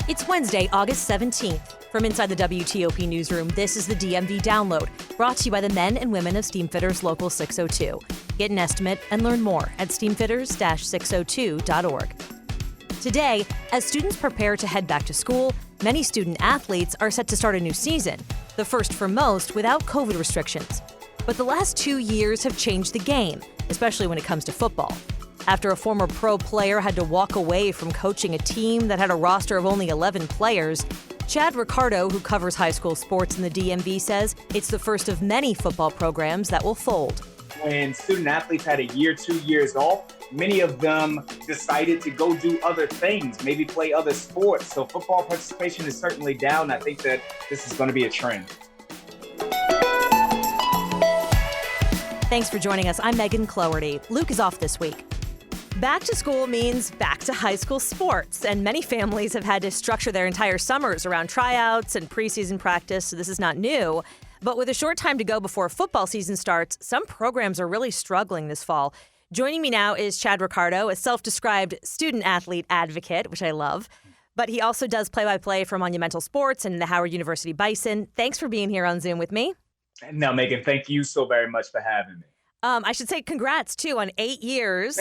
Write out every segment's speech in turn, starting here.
It's Wednesday, August 17th. From inside the WTOP newsroom, this is the DMV Download, brought to you by the men and women of Steamfitters Local 602. Get an estimate and learn more at steamfitters-602.org. Today, as students prepare to head back to school, many student athletes are set to start a new season, the first for most without COVID restrictions. But the last 2 years have changed the game, especially when it comes to football. After a former pro player had to walk away from coaching a team that had a roster of only 11 players, Chad Ricardo, who covers high school sports in the DMV, says it's the first of many football programs that will fold. When student athletes had a year, 2 years off, many of them decided to go do other things, maybe play other sports. So football participation is certainly down. I think that this is going to be a trend. Thanks for joining us. I'm Megan Cloherty. Luke is off this week. Back to school means back to high school sports, and many families have had to structure their entire summers around tryouts and preseason practice, so this is not new. But with a short time to go before football season starts, some programs are really struggling this fall. Joining me now is Chad Ricardo, a self-described student-athlete advocate, which I love. But he also does play-by-play for Monumental Sports and the Howard University Bison. Thanks for being here on Zoom with me. No, Megan, thank you so very much for having me. I should say congrats, too, on 8 years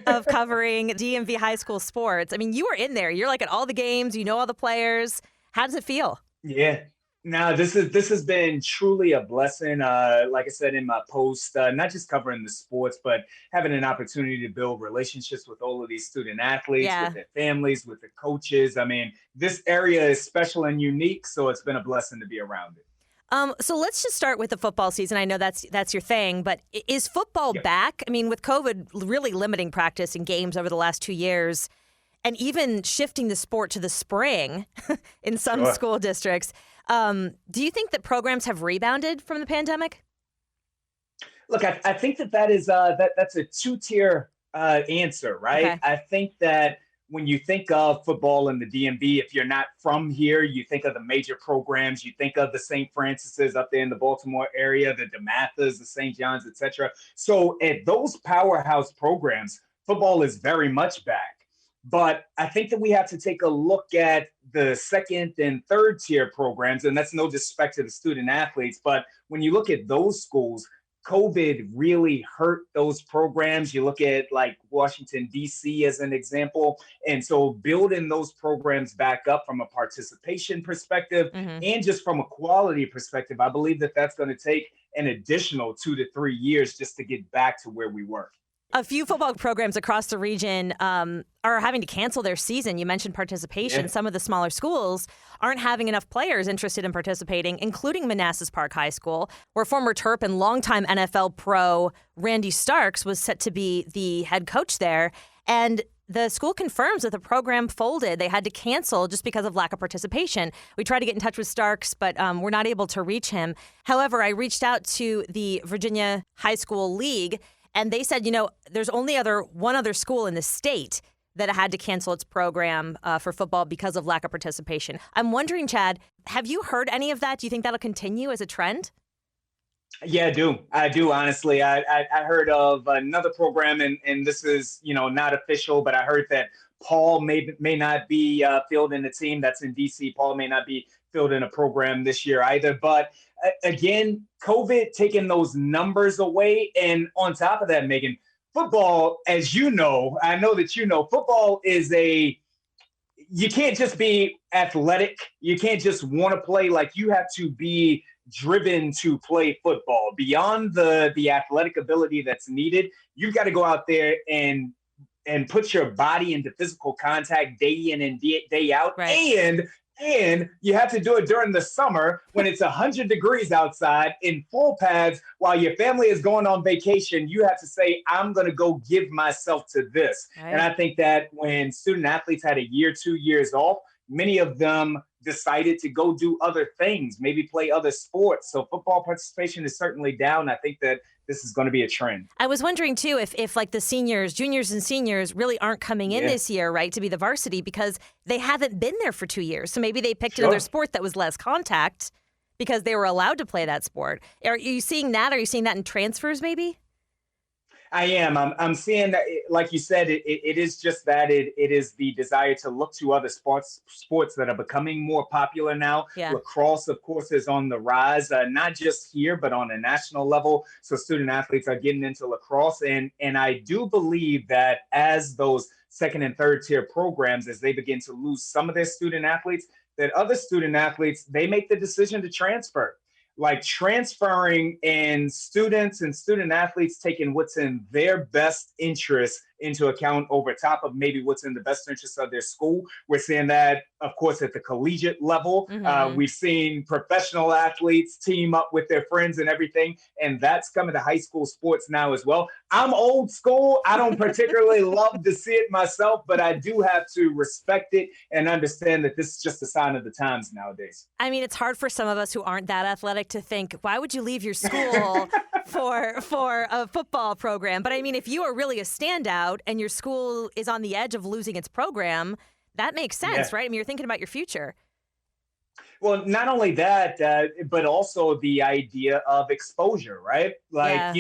of covering DMV high school sports. I mean, you were in there. You're like at all the games. You know all the players. How does it feel? Yeah. No, this has been truly a blessing. Like I said in my post, not just covering the sports, but having an opportunity to build relationships with all of these student athletes, with their families, with the coaches. I mean, this area is special and unique, so it's been a blessing to be around it. So let's just start with the football season. I know that's your thing, but is football back? I mean, with COVID really limiting practice and games over the last 2 years, and even shifting the sport to the spring in some school districts, do you think that programs have rebounded from the pandemic? Look, I think that is that's a two-tier answer, right? Okay. I think that when you think of football in the DMV, if you're not from here, you think of the major programs. You think of the St. Francis's up there in the Baltimore area, the DeMathas, the St. John's, et cetera. So at those powerhouse programs, football is very much back. But I think that we have to take a look at the second and third tier programs, and that's no disrespect to the student athletes. But when you look at those schools, COVID really hurt those programs. You look at like Washington, D.C. as an example. And so building those programs back up from a participation perspective and just from a quality perspective, I believe that that's going to take an additional 2 to 3 years just to get back to where we were. A few football programs across the region are having to cancel their season. You mentioned participation. Yeah. Some of the smaller schools aren't having enough players interested in participating, including Manassas Park High School, where former Terp and longtime NFL pro Randy Starks was set to be the head coach there. And the school confirms that the program folded. They had to cancel just because of lack of participation. We tried to get in touch with Starks, but we're not able to reach him. However, I reached out to the Virginia High School League, and they said, there's only one other school in the state that had to cancel its program for football because of lack of participation. I'm wondering, Chad, have you heard any of that? Do you think that'll continue as a trend? Yeah, I do, honestly. I heard of another program, and this is, not official, but I heard that Paul may not be fielding the team that's in D.C. Paul may not be fielding a program this year either. But again, COVID taking those numbers away. And on top of that, Megan, football, as you know, I know that football is you can't just be athletic. You can't just want to play. Like, you have to be driven to play football. Beyond the athletic ability that's needed, you've got to go out there and put your body into physical contact day in and day out. Right. And you have to do it during the summer when it's 100 degrees outside in full pads while your family is going on vacation. You have to say, I'm going to go give myself to this. Right. And I think that when student athletes had a year, 2 years off, many of them decided to go do other things, maybe play other sports. So football participation is certainly down. I think that this is going to be a trend. I was wondering, too, if like the juniors and seniors really aren't coming in this year, right, to be the varsity because they haven't been there for 2 years. So maybe they picked another sport that was less contact because they were allowed to play that sport. Are you seeing that? Are you seeing that in transfers maybe? I am. I'm seeing that, like you said, it is just that it is the desire to look to other sports that are becoming more popular now. Yeah. Lacrosse, of course, is on the rise, not just here, but on a national level. So student athletes are getting into lacrosse. And I do believe that as those second and third tier programs, as they begin to lose some of their student athletes, that other student athletes, they make the decision to transfer, like transferring, and students and student athletes taking what's in their best interest into account over top of maybe what's in the best interest of their school. We're seeing that, of course, at the collegiate level. We've seen professional athletes team up with their friends and everything, and that's coming to high school sports now as well. I'm old school. I don't particularly love to see it myself, but I do have to respect it and understand that this is just a sign of the times nowadays. I mean, it's hard for some of us who aren't that athletic to think, why would you leave your school for a football program? But I mean, if you are really a standout and your school is on the edge of losing its program, that makes sense, right? I mean, you're thinking about your future. Well, not only that, but also the idea of exposure, right? Like,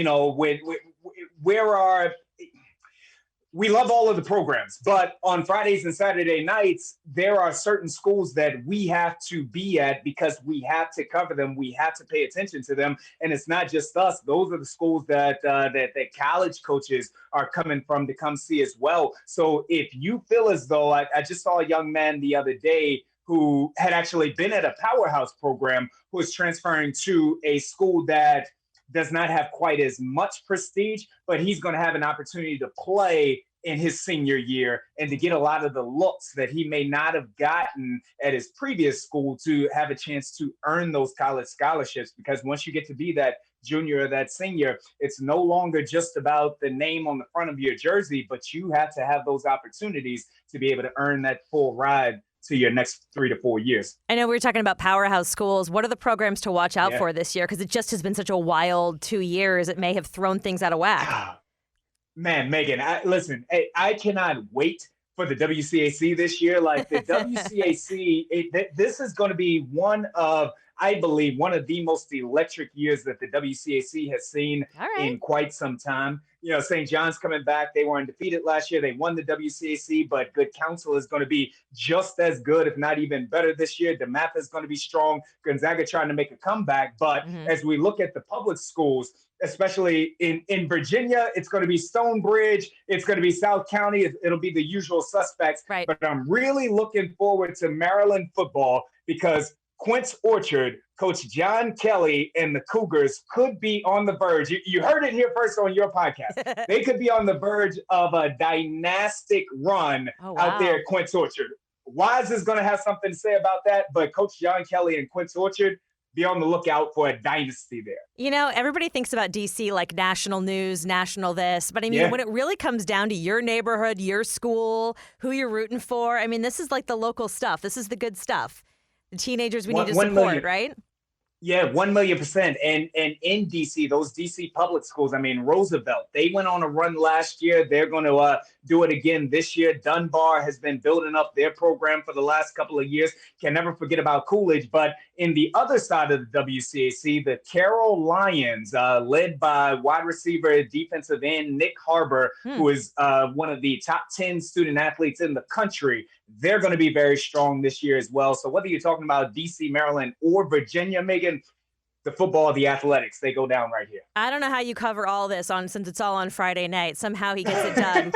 we love all of the programs, but on Fridays and Saturday nights, there are certain schools that we have to be at because we have to cover them. We have to pay attention to them. And it's not just us. Those are the schools that college coaches are coming from to come see as well. So if you feel as though, I just saw a young man the other day who had actually been at a powerhouse program who is transferring to a school that does not have quite as much prestige, but he's going to have an opportunity to play in his senior year and to get a lot of the looks that he may not have gotten at his previous school, to have a chance to earn those college scholarships. Because once you get to be that junior or that senior, it's no longer just about the name on the front of your jersey, but you have to have those opportunities to be able to earn that full ride to your next 3 to 4 years. I know we were talking about powerhouse schools. What are the programs to watch out for this year? Because it just has been such a wild 2 years. It may have thrown things out of whack. Man, Megan, listen, I cannot wait for the WCAC this year. Like the WCAC, this is going to be I believe, one of the most electric years that the WCAC has seen in quite some time. You know, St. John's coming back. They were undefeated last year. They won the WCAC, but Good Counsel is going to be just as good, if not even better this year. DeMatha is going to be strong. Gonzaga trying to make a comeback. But as we look at the public schools, especially in Virginia, it's going to be Stonebridge. It's going to be South County. It'll be the usual suspects. Right. But I'm really looking forward to Maryland football because Quince Orchard, Coach John Kelly, and the Cougars could be on the verge. You heard it here first on your podcast. They could be on the verge of a dynastic run out there at Quince Orchard. Wise is going to have something to say about that, but Coach John Kelly and Quince Orchard, be on the lookout for a dynasty there. You know, everybody thinks about D.C. like national news, national this. But I mean, when it really comes down to your neighborhood, your school, who you're rooting for, I mean, this is like the local stuff. This is the good stuff. The teenagers we need to support, right? Yeah, 1,000,000%. And in DC, those DC public schools, I mean, Roosevelt, they went on a run last year. They're going to do it again this year. Dunbar has been building up their program for the last couple of years. Can never forget about Coolidge. But in the other side of the WCAC, the Carroll Lions, led by wide receiver, defensive end Nick Harbor, who is one of the top 10 student athletes in the country, they're going to be very strong this year as well. So whether you're talking about DC, Maryland, or Virginia, Megan, the football, the athletics, they go down right here. I don't know how you cover all this since it's all on Friday night. Somehow he gets it done.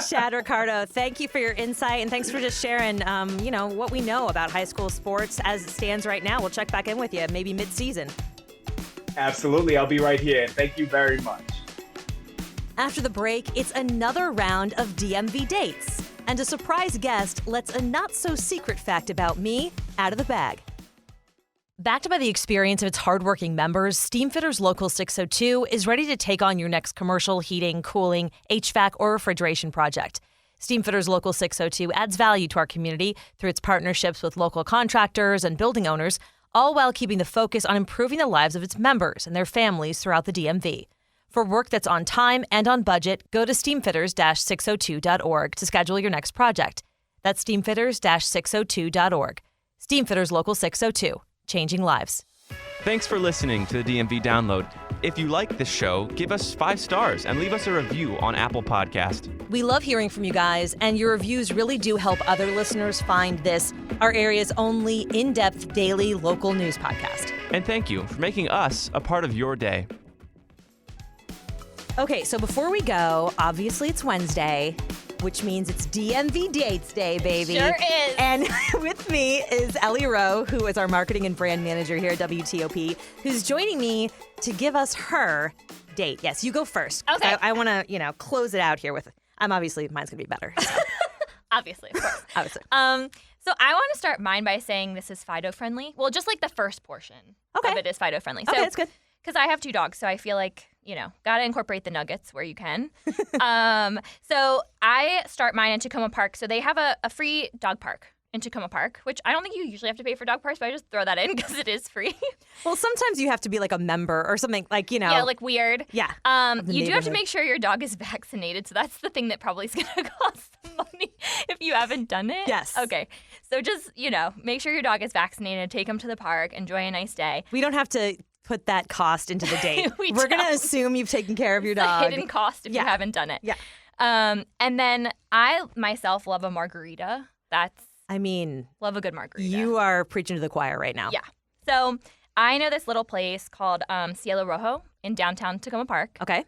Chad Ricardo, thank you for your insight, and thanks for just sharing, what we know about high school sports as it stands right now. We'll check back in with you maybe mid-season. Absolutely. I'll be right here. Thank you very much. After the break, it's another round of DMV Dates. And a surprise guest lets a not-so-secret fact about me out of the bag. Backed by the experience of its hardworking members, Steamfitters Local 602 is ready to take on your next commercial heating, cooling, HVAC, or refrigeration project. Steamfitters Local 602 adds value to our community through its partnerships with local contractors and building owners, all while keeping the focus on improving the lives of its members and their families throughout the DMV. For work that's on time and on budget, go to steamfitters-602.org to schedule your next project. That's steamfitters-602.org. Steamfitters Local 602, changing lives. Thanks for listening to the DMV Download. If you like this show, give us 5 stars and leave us a review on Apple Podcast. We love hearing from you guys, and your reviews really do help other listeners find this, our area's only in-depth daily local news podcast. And thank you for making us a part of your day. Okay, so before we go, obviously it's Wednesday, which means it's DMV Dates Day, baby. Sure is. And with me is Ellie Rowe, who is our marketing and brand manager here at WTOP, who's joining me to give us her date. Yes, you go first. Okay. I want to, close it out here with, obviously mine's going to be better. So. Obviously, of course. Obviously. So I want to start mine by saying this is Fido friendly. Well, just like the first portion of it is Fido friendly. Okay, so, that's good. Because I have 2 dogs, so I feel like, got to incorporate the nuggets where you can. So I start mine in Tacoma Park. So they have a free dog park in Tacoma Park, which I don't think you usually have to pay for dog parks, but I just throw that in because it is free. Well, sometimes you have to be like a member or something like, Yeah, like weird. Yeah. You do have to make sure your dog is vaccinated. So that's the thing that probably is going to cost money if you haven't done it. Yes. Okay. So just, make sure your dog is vaccinated, take him to the park, enjoy a nice day. We don't have to put that cost into the date. We're going to don't. assume you've taken care of your It's dog. a hidden cost if you haven't done it. Yeah. And then I myself love a margarita. Love a good margarita. You are preaching to the choir right now. Yeah. So I know this little place called Cielo Rojo in downtown Tacoma Park. Okay.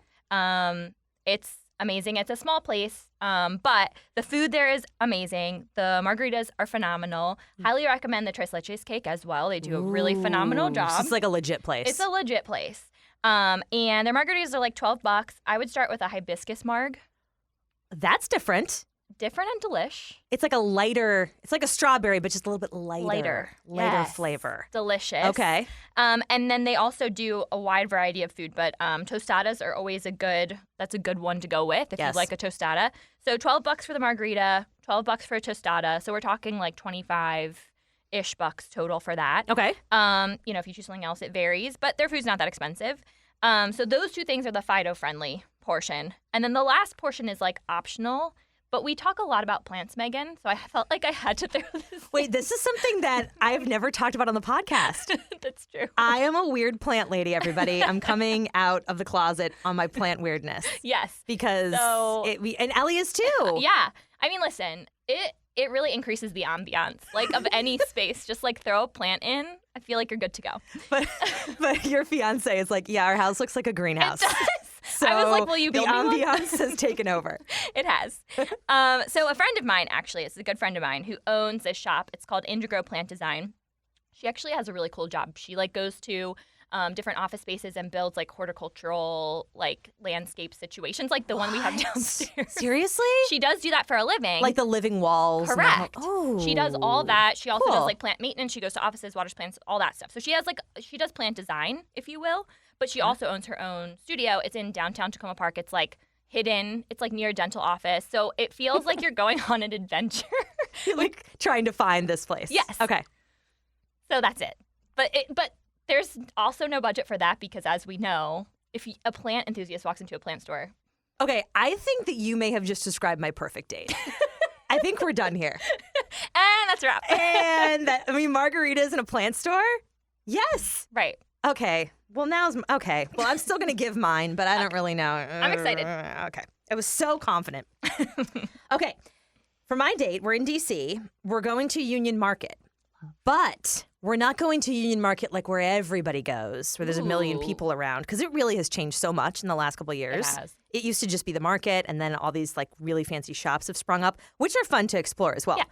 It's amazing. It's a small place, but the food there is amazing. The margaritas are phenomenal. Highly recommend the Tres Leches cake as well. They do a really phenomenal job. So it's like a legit place. It's a legit place. And their margaritas are like $12. I would start with a hibiscus marg. That's different. Different and delish. It's like it's like a strawberry, but just a little bit lighter. Lighter Yes. flavor. Delicious. Okay. And then they also do a wide variety of food, but tostadas are always that's a good one to go with if you like a tostada. So $12 for the margarita, $12 for a tostada. So we're talking like 25-ish bucks total for that. Okay. If you choose something else, it varies, but their food's not that expensive. So those 2 things are the Fido friendly portion. And then the last portion is like optional. But we talk a lot about plants, Megan, so I felt like I had to throw this. Wait, this is something that I've never talked about on the podcast. That's true. I am a weird plant lady, everybody. I'm coming out of the closet on my plant weirdness. Yes. Because and Ellie is too. Yeah. Listen, it really increases the ambiance, like, of any space. Just, like, throw a plant in. I feel like you're good to go. But your fiance is like, yeah, our house looks like a greenhouse. It does. So I was like, will you build me one? The ambiance has taken over. It has. So a friend of mine, actually, it's a good friend of mine, who owns this shop. It's called Indigo Plant Design. She actually has a really cool job. She, like, goes to different office spaces and builds, like, horticultural, like, landscape situations, like the one we have downstairs. Seriously? She does do that for a living. Like the living walls. Correct. Oh. She does all that. She also Cool. does, like, plant maintenance. She goes to offices, waters plants, all that stuff. So she does plant design, if you will. But she also owns her own studio. It's in downtown Tacoma Park. It's, like, hidden. It's, like, near a dental office. So it feels like you're going on an adventure. You're, like, trying to find this place. Yes. Okay. So that's it. But there's also no budget for that because, as we know, if a plant enthusiast walks into a plant store. Okay, I think that you may have just described my perfect date. I think we're done here. And that's a wrap. And margaritas in a plant store? Yes. Right. Okay. Well, okay. Well, I'm still going to give mine, but I don't really know. I'm excited. Okay. I was so confident. Okay. For my date, we're in D.C. We're going to Union Market. But we're not going to Union Market like where everybody goes, where there's a million people around, because it really has changed so much in the last couple of years. It has. It used to just be the market, and then all these like really fancy shops have sprung up, which are fun to explore as well. Yeah.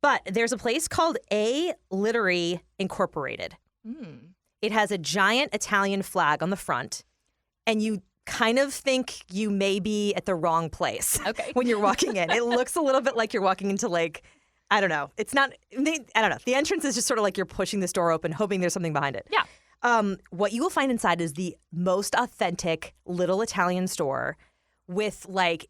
But there's a place called A Littery Incorporated. It has a giant Italian flag on the front, and you kind of think you may be at the wrong place when you're walking in. It looks a little bit like you're walking into like, I don't know. It's not, I don't know. The entrance is just sort of like you're pushing this door open, hoping there's something behind it. Yeah. What you will find inside is the most authentic little Italian store with like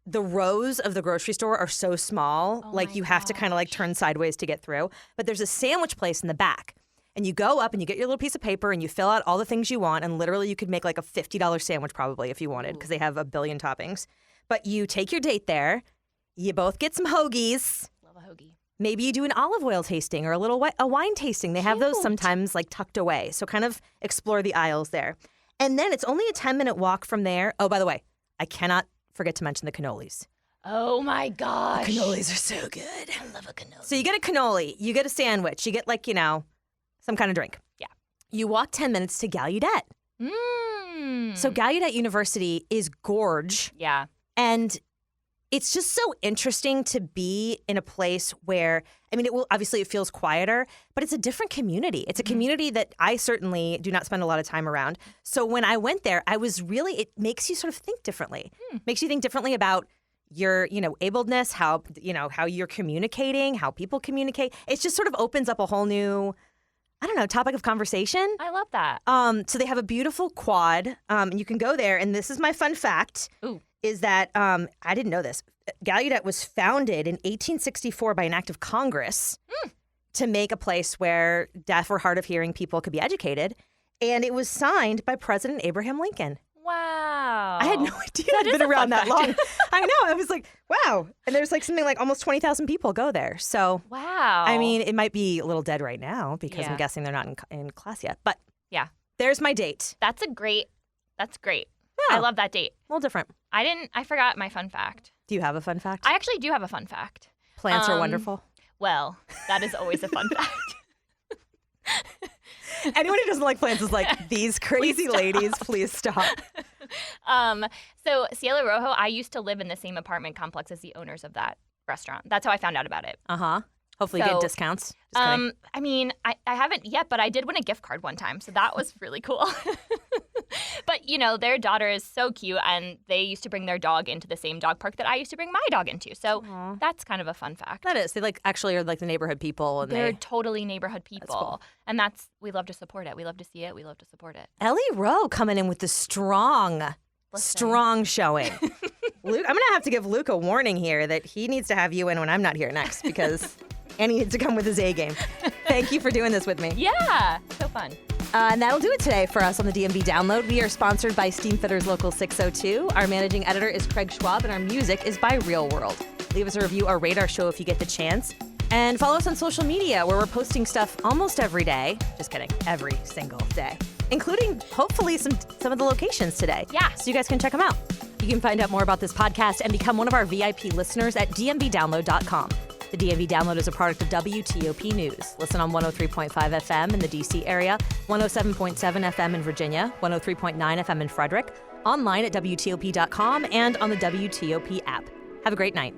the rows of the grocery store are so small, like you have to kind of like turn sideways to get through. But there's a sandwich place in the back. And you go up and you get your little piece of paper and you fill out all the things you want. And literally you could make like a $50 sandwich probably if you wanted because they have a billion toppings. But you take your date there. You both get some hoagies. Love a hoagie. Maybe you do an olive oil tasting or a wine tasting. They have those sometimes like tucked away. So kind of explore the aisles there. And then it's only a 10-minute walk from there. Oh, by the way, I cannot forget to mention the cannolis. Oh my gosh. The cannolis are so good. I love a cannoli. So you get a cannoli, you get a sandwich, you get like, some kind of drink. Yeah. You walk 10 minutes to Gallaudet. So Gallaudet University is gorge. Yeah. And it's just so interesting to be in a place where, obviously it feels quieter, but it's a different community. It's a community that I certainly do not spend a lot of time around. So when I went there, it makes you sort of think differently. Makes you think differently about your, ableness, how you're communicating, how people communicate. It just sort of opens up a whole new, topic of conversation. I love that. So they have a beautiful quad, and you can go there. And this is my fun fact. Ooh. Is that I didn't know this. Gallaudet was founded in 1864 by an act of Congress to make a place where deaf or hard of hearing people could be educated. And it was signed by President Abraham Lincoln. Wow. I had no idea I'd been around that long. I know. I was like, wow. And there's like something like almost 20,000 people go there. So, wow. It might be a little dead right now because I'm guessing they're not in class yet. But yeah, there's my date. That's great. Yeah. I love that date. A little different. I forgot my fun fact. Do you have a fun fact? I actually do have a fun fact. Plants are wonderful. Well, that is always a fun fact. Anyone who doesn't like plants is like, these crazy ladies, please stop. So Cielo Rojo, I used to live in the same apartment complex as the owners of that restaurant. That's how I found out about it. Hopefully you get discounts. Just kidding. I haven't yet, but I did win a gift card one time, so that was really cool. But, their daughter is so cute, and they used to bring their dog into the same dog park that I used to bring my dog into. So that's kind of a fun fact. That is. They actually are like the neighborhood people. And they're totally neighborhood people. That's cool. And we love to support it. We love to see it. We love to support it. Ellie Rowe coming in with the strong showing. Luke, I'm going to have to give Luke a warning here that he needs to have you in when I'm not here next because Annie needs to come with his A game. Thank you for doing this with me. Yeah, so fun. And that'll do it today for us on the DMV Download. We are sponsored by Steamfitters Local 602. Our managing editor is Craig Schwab, and our music is by Real World. Leave us a review or rate our show if you get the chance. And follow us on social media, where we're posting stuff almost every day. Just kidding, every single day, including hopefully some of the locations today. Yeah. So you guys can check them out. You can find out more about this podcast and become one of our VIP listeners at dmvdownload.com. The DMV Download is a product of WTOP News. Listen on 103.5 FM in the D.C. area, 107.7 FM in Virginia, 103.9 FM in Frederick, online at WTOP.com, and on the WTOP app. Have a great night.